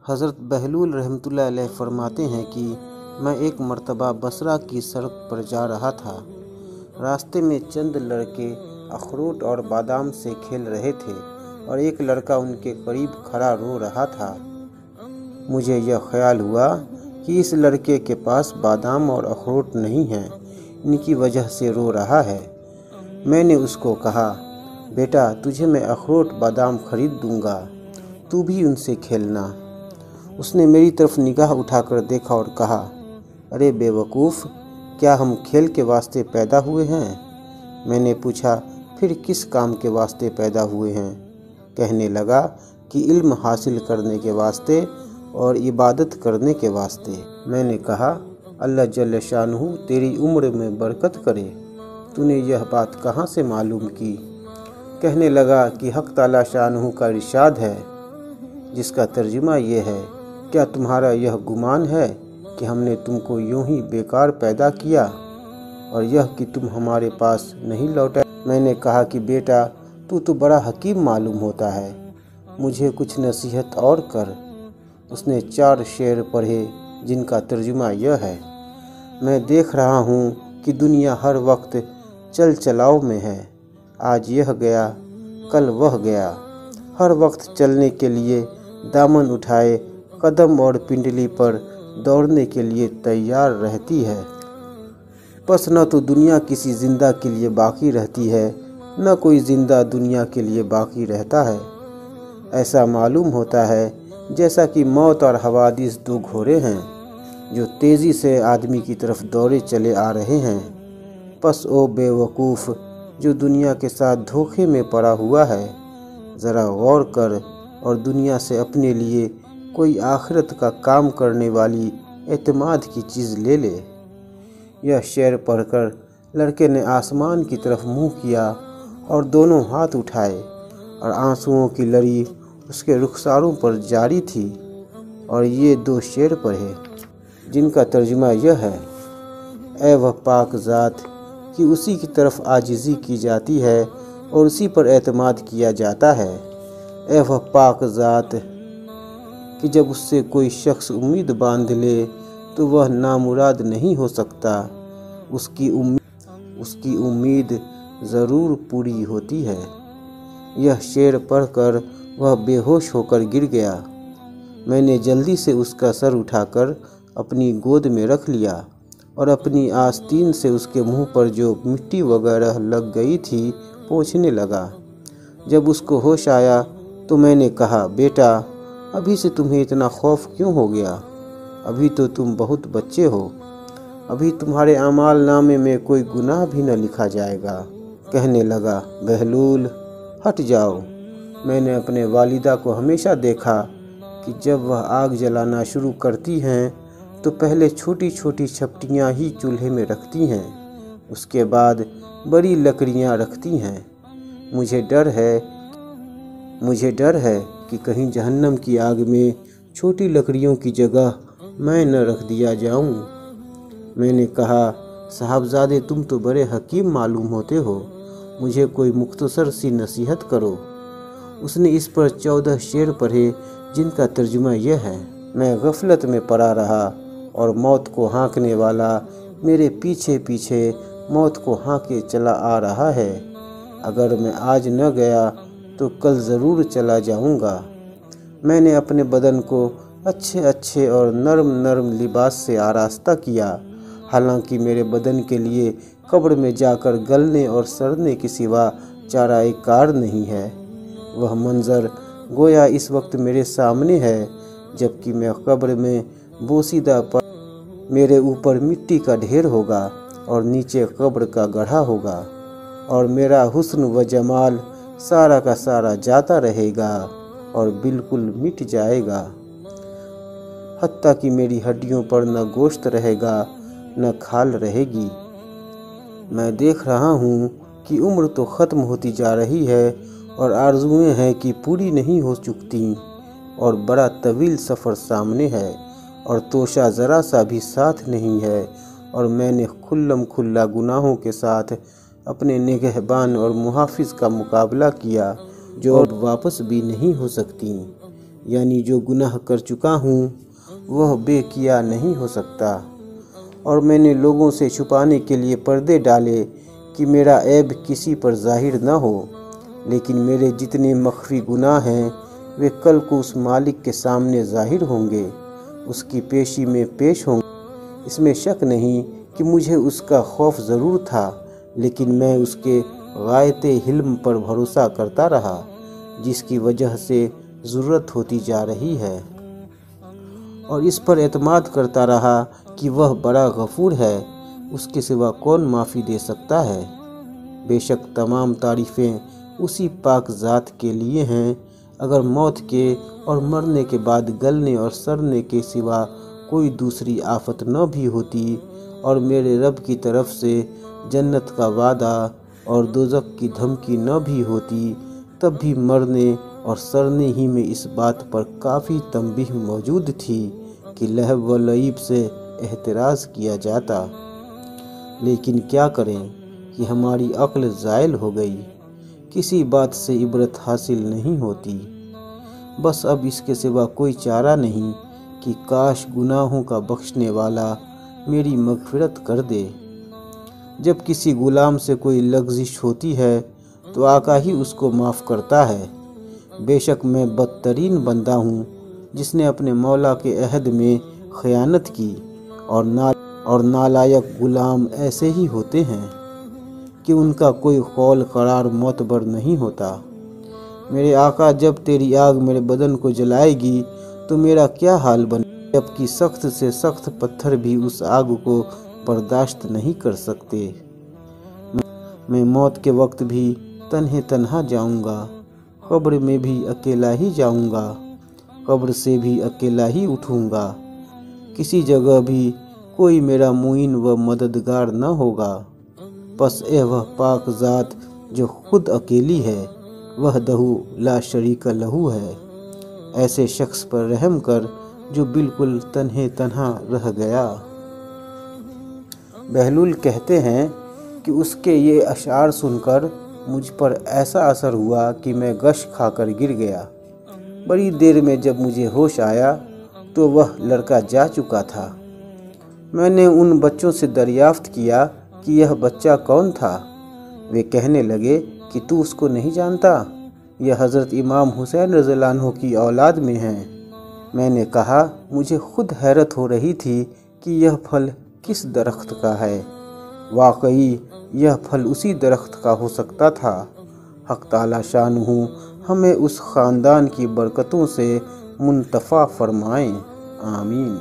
حضرت بہلول رحمۃ اللہ علیہ فرماتے ہیں کہ میں ایک مرتبہ بصرہ کی سڑک پر جا رہا تھا۔ راستے میں چند لڑکے اخروٹ اور بادام سے کھیل رہے تھے اور ایک لڑکا ان کے قریب کھڑا رو رہا تھا۔ مجھے یہ خیال ہوا کہ اس لڑکے کے پاس بادام اور اخروٹ نہیں ہیں، ان کی وجہ سے رو رہا ہے۔ میں نے اس کو کہا، بیٹا تجھے میں اخروٹ بادام خرید دوں گا، تو بھی ان سے کھیلنا۔ اس نے میری طرف نگاہ اٹھا کر دیکھا اور کہا، ارے بے وقوف، کیا ہم کھیل کے واسطے پیدا ہوئے ہیں؟ میں نے پوچھا، پھر کس کام کے واسطے پیدا ہوئے ہیں؟ کہنے لگا کہ علم حاصل کرنے کے واسطے اور عبادت کرنے کے واسطے۔ میں نے کہا، اللہ جل شانہ تیری عمر میں برکت کرے، تو نے یہ بات کہاں سے معلوم کی؟ کہنے لگا کہ حق تعالی شانہ کا ارشاد ہے، جس کا ترجمہ یہ ہے، کیا تمہارا یہ گمان ہے کہ ہم نے تم کو یوں ہی بیکار پیدا کیا اور یہ کہ تم ہمارے پاس نہیں لوٹے؟ میں نے کہا کہ بیٹا تو بڑا حکیم معلوم ہوتا ہے، مجھے کچھ نصیحت اور کر۔ اس نے 4 شعر پڑھے جن کا ترجمہ یہ ہے، میں دیکھ رہا ہوں کہ دنیا ہر وقت چل چلاؤ میں ہے، آج یہ گیا کل وہ گیا، ہر وقت چلنے کے لیے دامن اٹھائے قدم اور پنڈلی پر دوڑنے کے لیے تیار رہتی ہے۔ بس نہ تو دنیا کسی زندہ کے لیے باقی رہتی ہے، نہ کوئی زندہ دنیا کے لیے باقی رہتا ہے۔ ایسا معلوم ہوتا ہے جیسا کہ موت اور حوادث 2 گھوڑے ہیں جو تیزی سے آدمی کی طرف دوڑے چلے آ رہے ہیں۔ پس او بے وقوف جو دنیا کے ساتھ دھوکے میں پڑا ہوا ہے، ذرا غور کر اور دنیا سے اپنے لیے کوئی آخرت کا کام کرنے والی اعتماد کی چیز لے لے۔ یہ شعر پڑھ کر لڑکے نے آسمان کی طرف منہ کیا اور دونوں ہاتھ اٹھائے اور آنسوؤں کی لڑی اس کے رخساروں پر جاری تھی، اور یہ 2 شعر پڑھے جن کا ترجمہ یہ ہے، اے وہ پاک ذات کہ اسی کی طرف عاجزی کی جاتی ہے اور اسی پر اعتماد کیا جاتا ہے، اے وہ پاک ذات کہ جب اس سے کوئی شخص امید باندھ لے تو وہ نامراد نہیں ہو سکتا، اس کی امید ضرور پوری ہوتی ہے۔ یہ شعر پڑھ کر وہ بے ہوش ہو کر گر گیا۔ میں نے جلدی سے اس کا سر اٹھا کر اپنی گود میں رکھ لیا اور اپنی آستین سے اس کے منہ پر جو مٹی وغیرہ لگ گئی تھی پوچھنے لگا۔ جب اس کو ہوش آیا تو میں نے کہا، بیٹا ابھی سے تمہیں اتنا خوف کیوں ہو گیا؟ ابھی تو تم بہت بچے ہو، ابھی تمہارے اعمال نامے میں کوئی گناہ بھی نہ لکھا جائے گا۔ کہنے لگا، بہلول ہٹ جاؤ۔ میں نے اپنے والدہ کو ہمیشہ دیکھا کہ جب وہ آگ جلانا شروع کرتی ہیں تو پہلے چھوٹی چھوٹی چھپٹیاں ہی چولہے میں رکھتی ہیں، اس کے بعد بڑی لکڑیاں رکھتی ہیں۔ مجھے ڈر ہے کہ کہیں جہنم کی آگ میں چھوٹی لکڑیوں کی جگہ میں نہ رکھ دیا جاؤں۔ میں نے کہا، صاحبزادے تم تو بڑے حکیم معلوم ہوتے ہو، مجھے کوئی مختصر سی نصیحت کرو۔ اس نے اس پر 14 شعر پڑھے جن کا ترجمہ یہ ہے، میں غفلت میں پڑا رہا اور موت کو ہانکنے والا میرے پیچھے پیچھے موت کو ہانکے چلا آ رہا ہے۔ اگر میں آج نہ گیا تو کل ضرور چلا جاؤں گا۔ میں نے اپنے بدن کو اچھے اور نرم لباس سے آراستہ کیا، حالانکہ میرے بدن کے لیے قبر میں جا کر گلنے اور سڑنے کے سوا چارہ کار نہیں ہے۔ وہ منظر گویا اس وقت میرے سامنے ہے، جبکہ میں قبر میں بوسیدہ پر میرے اوپر مٹی کا ڈھیر ہوگا اور نیچے قبر کا گڑھا ہوگا، اور میرا حسن و جمال سارا کا سارا جاتا رہے گا اور بالکل مٹ جائے گا، حتیٰ کہ میری ہڈیوں پر نہ گوشت رہے گا نہ کھال رہے گی۔ میں دیکھ رہا ہوں کہ عمر تو ختم ہوتی جا رہی ہے اور آرزوئیں ہیں کہ پوری نہیں ہو چکتی، اور بڑا طویل سفر سامنے ہے اور توشہ ذرا سا بھی ساتھ نہیں ہے، اور میں نے کھلم کھلا گناہوں کے ساتھ اپنے نگہبان اور محافظ کا مقابلہ کیا جو اب واپس بھی نہیں ہو سکتی۔ یعنی جو گناہ کر چکا ہوں وہ بے کیا نہیں ہو سکتا، اور میں نے لوگوں سے چھپانے کے لیے پردے ڈالے کہ میرا عیب کسی پر ظاہر نہ ہو، لیکن میرے جتنے مخفی گناہ ہیں وہ کل کو اس مالک کے سامنے ظاہر ہوں گے، اس کی پیشی میں پیش ہوں گے۔ اس میں شک نہیں کہ مجھے اس کا خوف ضرور تھا، لیکن میں اس کے غایت حلم پر بھروسہ کرتا رہا، جس کی وجہ سے ضرورت ہوتی جا رہی ہے، اور اس پر اعتماد کرتا رہا کہ وہ بڑا غفور ہے، اس کے سوا کون معافی دے سکتا ہے۔ بے شک تمام تعریفیں اسی پاک ذات کے لیے ہیں۔ اگر موت کے اور مرنے کے بعد گلنے اور سڑنے کے سوا کوئی دوسری آفت نہ بھی ہوتی، اور میرے رب کی طرف سے جنت کا وعدہ اور دوزخ کی دھمکی نہ بھی ہوتی، تب بھی مرنے اور سڑنے ہی میں اس بات پر کافی تنبیہ موجود تھی کہ لہو و لعب سے احتراز کیا جاتا، لیکن کیا کریں کہ ہماری عقل زائل ہو گئی، کسی بات سے عبرت حاصل نہیں ہوتی۔ بس اب اس کے سوا کوئی چارہ نہیں کہ کاش گناہوں کا بخشنے والا میری مغفرت کر دے۔ جب کسی غلام سے کوئی لغزش ہوتی ہے تو آقا ہی اس کو معاف کرتا ہے۔ بے شک میں بدترین بندہ ہوں جس نے اپنے مولا کے عہد میں خیانت کی، اور نالائق غلام ایسے ہی ہوتے ہیں کہ ان کا کوئی قول قرار معتبر نہیں ہوتا۔ میرے آقا، جب تیری آگ میرے بدن کو جلائے گی تو میرا کیا حال بنے، جبکہ سخت سے سخت پتھر بھی اس آگ کو برداشت نہیں کر سکتے۔ میں موت کے وقت بھی تنہا جاؤں گا، قبر میں بھی اکیلا ہی جاؤں گا، قبر سے بھی اکیلا ہی اٹھوں گا، کسی جگہ بھی کوئی میرا معین و مددگار نہ ہوگا۔ پس اے وہ پاک ذات جو خود اکیلی ہے، وحدہ لا شریک لہو ہے، ایسے شخص پر رحم کر جو بالکل تنہا رہ گیا۔ بہلول کہتے ہیں کہ اس کے یہ اشعار سن کر مجھ پر ایسا اثر ہوا کہ میں غش کھا کر گر گیا۔ بڑی دیر میں جب مجھے ہوش آیا تو وہ لڑکا جا چکا تھا۔ میں نے ان بچوں سے دریافت کیا کہ یہ بچہ کون تھا؟ وہ کہنے لگے کہ تو اس کو نہیں جانتا، یہ حضرت امام حسین رضی اللہ عنہ کی اولاد میں ہیں۔ میں نے کہا مجھے خود حیرت ہو رہی تھی کہ یہ پھل کس درخت کا ہے۔ واقعی یہ پھل اسی درخت کا ہو سکتا تھا۔ حق تعالی شانہ ہمیں اس خاندان کی برکتوں سے منتفع فرمائیں، آمین۔